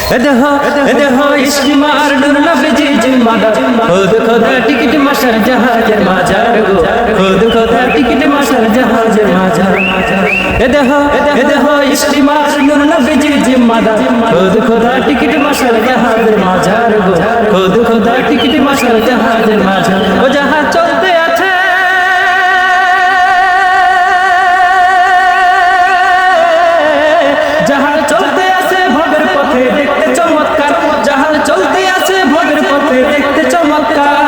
দেখো ইস্তিমার নূর নবীজি জিম্মাদার খুদ খোদা টিকিট মাশার জাহাজের মাঝার গো খুদ খোদা টিকিট মাশার জাহাজের মাঝার দেখো ইস্তিমার নূর নবীজি জিম্মাদার খুদ খোদা টিকিট মাশার জাহাজের মাঝার গো খুদ খোদা টিকিট মাশার জাহাজের মাঝার ও জাহাজ চলতে আছে জাহাজ চলতে আছে ভবের পথে দেখতে চমৎকার জাহাজ চলতে আছে ভবের পথে দেখতে চমৎকার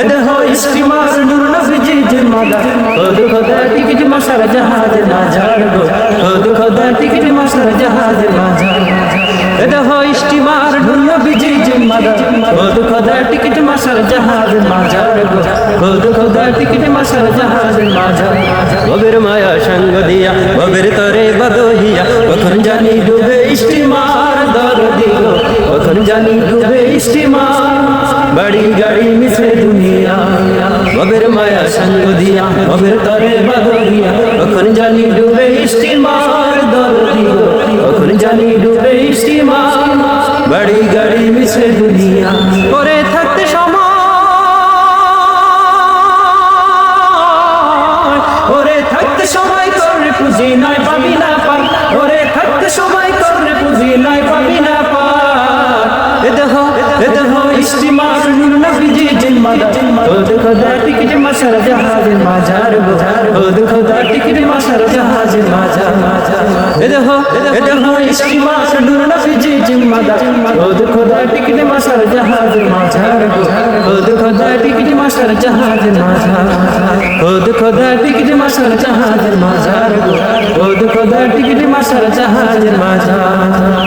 দেখো ইস্তিমার নূর নবীজি জিম্মাদার খুদ খোদা টিকিট মাশার জাহাজের মাঝার গো খুদ খোদা টিকিট মাশার জাহাজের মাঝার দেখো ইস্তিমার নূর নবীজি জিম্মাদার খুদ খোদা টিকিট মাশার জাহাজের মাঝার গো খুদ খোদা টিকিট মাশার জাহাজের মাঝার ভবের মায়া সঙ্গ দিয়া ভবের তরে বদহিয়া কখন জানি ডুবে ইস্তিমার দরদি গো কখন জানি ডুবে ইস্তিমার বড়ি গাড়ি মিশে দুনিয়া ভবের মায়া সঙ্গ দিয়া ভবের তরে বদহিয়া কখন জানি ডুবে ইস্তিমার দরদি গো কখন জানি ডুবে ইস্তিমার বড়ি গাড়ি মিশে দুনিয়া করে থাকতে সময় ওরে থাকতে সময় করে পুঁজি নয় পাবি না পাই ওরে থাকতে সময় করে পুঁজি নয় পাবি না পাই দেখো ইস্তিমার নূর নবীজি জিম্মাদার খুদ খোদা টিকিট মাশার জাহাজের মাঝার গো খুদ খোদা টিকিট মাশার জাহাজের মাঝার দেখো ইস্তিমার নূর নবীজি জিম্মাদার খুদ খোদা টিকিট মাশার জাহাজের মাঝার গো খুদ খোদা টিকিট মাশার জাহাজের মাঝার খুদ খোদা টিকিট মাশার জাহাজের মাঝার গো খুদ খোদা টিকিট মাশার জাহাজের মাঝার